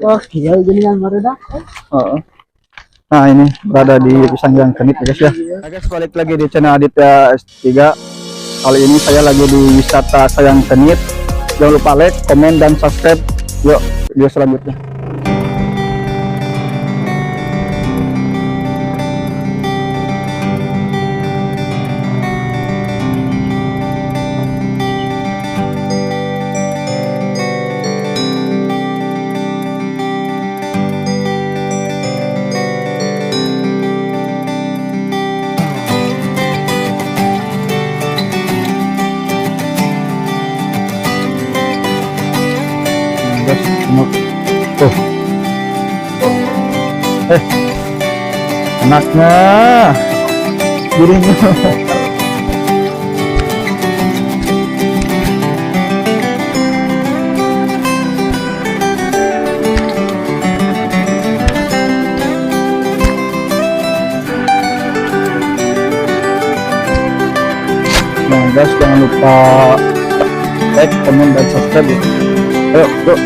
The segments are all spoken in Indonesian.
Wah, iya gini yang baru dah. Oh. Nah ini berada di Sanggang Kenit ya guys ya. Nah, guys, balik lagi di channel Aditya S3. Kali ini saya lagi di wisata Sayang Kenit. Jangan lupa like, komen, dan subscribe. Yuk video selanjutnya. Tuh. Anaknya dirinya. Nah guys, jangan lupa like, komen, dan subscribe ya. Ayo, yuk.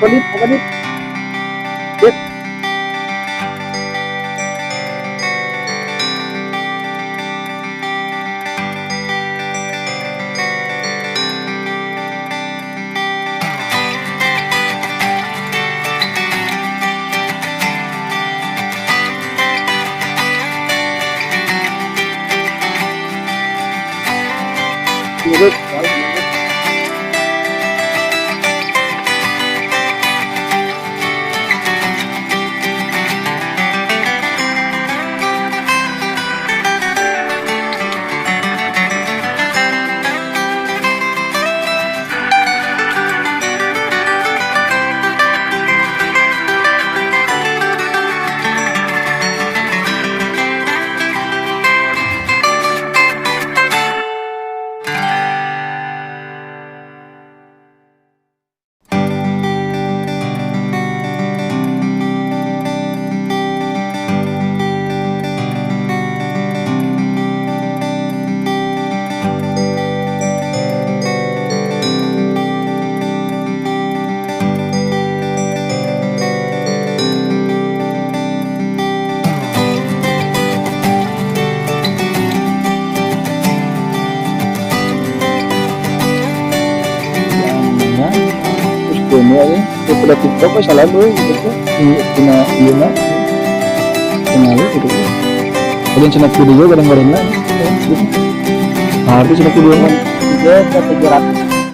Apa nih? Yuk. Yuk. Ini aja, pada TikTok apa salah bro, gitu cina iya kenal gitu. Kalian cina video kadang-kadang lah, gitu. Nah itu cina video kan, 3 ke 700.